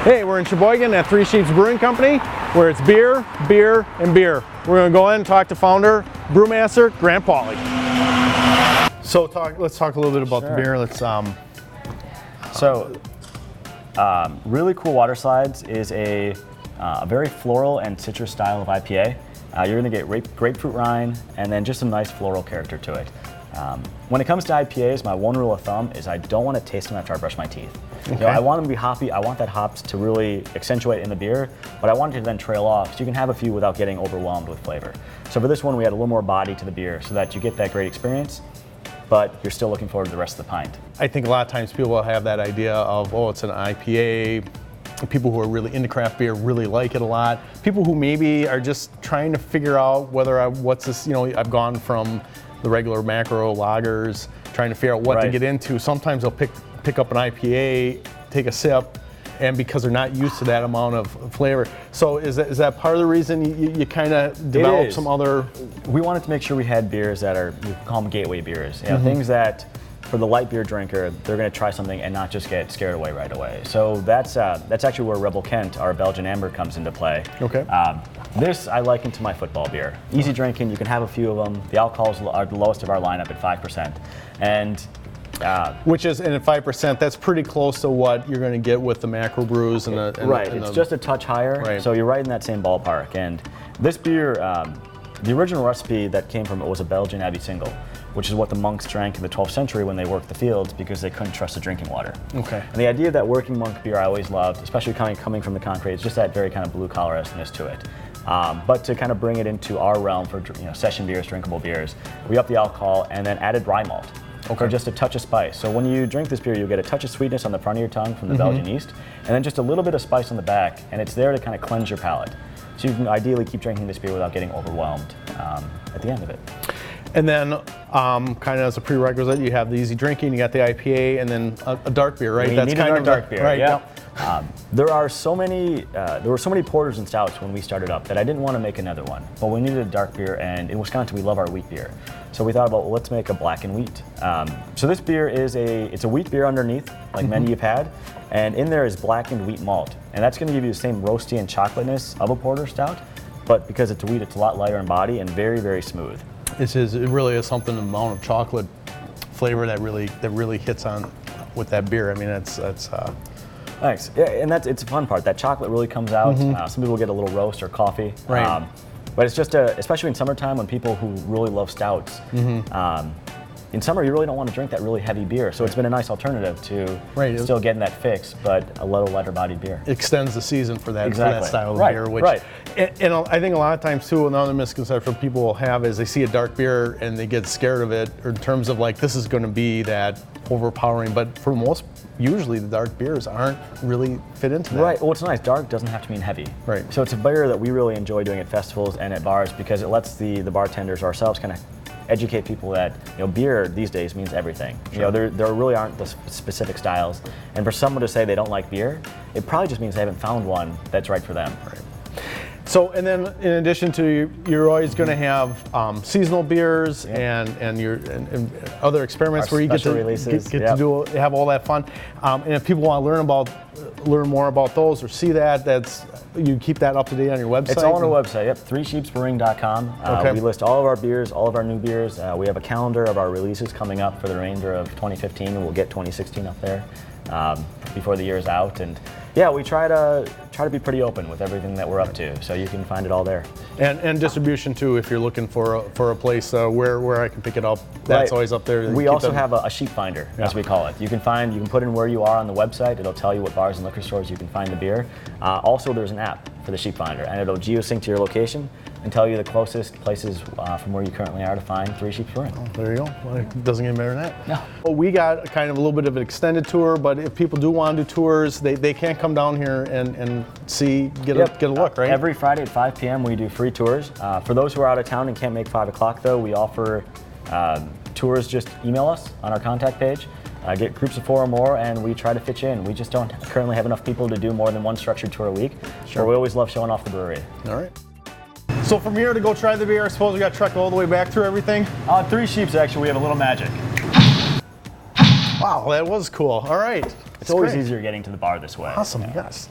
Hey, we're in Sheboygan at Sheeps Brewing Company, where it's beer, beer, and beer. We're going to go in and talk to founder, brewmaster, Pauly. So let's talk a little bit about the beer. Let's Really Cool Water Slides is a very floral and citrus style of IPA. You're going to get grapefruit rind and then just a nice floral character to it. When it comes to IPAs, my one rule of thumb is I don't want to taste them after I brush my teeth. Okay. You know, I want them to be hoppy. I want that hops to really accentuate in the beer, but I want it to then trail off so you can have a few without getting overwhelmed with flavor. So for this one, we had a little more body to the beer so that you get that great experience, but you're still looking forward to the rest of the pint. I think a lot of times people have that idea of, oh, it's an IPA. People who are really into craft beer really like it a lot. People who maybe are just trying to figure out whether what's this, you know, I've gone from the regular macro lagers, trying to figure out what to get into. Sometimes they'll pick up an IPA, take a sip, and because they're not used to that amount of flavor. So is that part of the reason you kind of developed some other? We wanted to make sure we had beers that are, we call them gateway beers. You know, things that for the light beer drinker, they're going to try something and not just get scared away right away. So that's actually where Rebel Kent, our Belgian amber, comes into play. Okay. This I liken to my football beer. Easy drinking, you can have a few of them. The alcohols are the lowest of our lineup at 5%. And which is, and at 5%, that's pretty close to what you're going to get with the macro brews and it's just a touch higher. So you're right in that same ballpark. And this beer, the original recipe that came from it was a Belgian Abbey single, which is what the monks drank in the 12th century when they worked the fields because they couldn't trust the drinking water. Okay. And the idea of that working monk beer I always loved, especially coming from the concrete, is just that very kind of blue collar-esque to it. But to kind of bring it into our realm for session beers, drinkable beers, we upped the alcohol and then added rye malt. For just a touch of spice. So when you drink this beer, you'll get a touch of sweetness on the front of your tongue from the Belgian yeast, and then just a little bit of spice on the back, and it's there to kind of cleanse your palate. So you can ideally keep drinking this beer without getting overwhelmed at the end of it. And then, kind of as a prerequisite, you have the easy drinking, you got the IPA, and then a dark beer, right? That's kind of dark beer, right? Yeah. There were so many porters and stouts when we started up that I didn't want to make another one, but we needed a dark beer, and in Wisconsin we love our wheat beer. So we thought about, well, let's make a black and wheat. So this beer it's a wheat beer underneath, like many you've had, and in there is blackened wheat malt, and that's going to give you the same roasty and chocolateness of a porter stout, but because it's a wheat, it's a lot lighter in body and very, very smooth. It really is something, the amount of chocolate flavor that really hits on with that beer. I mean, that's Thanks. Yeah, and it's a fun part. That chocolate really comes out. Some people get a little roast or coffee. Right. But it's just especially in summertime when people who really love stouts. In summer, you really don't want to drink that really heavy beer, so it's been a nice alternative to still getting that fix, but a little lighter bodied beer. It extends the season for that style of beer. Which, and I think a lot of times too, another misconception people will have is they see a dark beer and they get scared of it, or in terms of like, this is going to be that overpowering, but for most, usually the dark beers aren't really fit into that. Right, well it's nice, dark doesn't have to mean heavy. Right. So it's a beer that we really enjoy doing at festivals and at bars because it lets the bartenders ourselves kind of educate people that beer these days means everything. Sure. There really aren't the specific styles, and for someone to say they don't like beer, it probably just means they haven't found one that's right for them. Right. So, and then in addition to, you're always going to have seasonal beers and other experiments where you get to have all that fun. And if people want to learn more about those or see that, you keep that up to date on your website? It's all on our website, yep, 3sheepsbrewing.com. We list all of our beers, all of our new beers. We have a calendar of our releases coming up for the remainder of 2015, and we'll get 2016 up there before the year's out. And yeah, we try to be pretty open with everything that we're up to, so you can find it all there. And distribution too, if you're looking for a place where I can pick it up, that's always up there. We also have a sheep finder, as we call it. You can put in where you are on the website. It'll tell you what bars and liquor stores you can find the beer. Also, there's an app for the sheep finder, and it'll geosync to your location and tell you the closest places from where you currently are to find Three Sheeps Brewing. Oh, there you go. Well, it doesn't get better than that. No. Well, we got kind of a little bit of an extended tour, but if people do want to do tours, they can come down here and get a look, right? Every Friday at 5 p.m. we do free tours. For those who are out of town and can't make 5 o'clock though, we offer tours. Just email us on our contact page. Get groups of 4 or more, and we try to fit you in. We just don't currently have enough people to do more than one structured tour a week. Sure. But we always love showing off the brewery. All right. So from here to go try the beer, I suppose we got to trek all the way back through everything? Three Sheeps, actually, we have a little magic. Wow, that was cool. All right. It's always easier getting to the bar this way. Awesome, yes.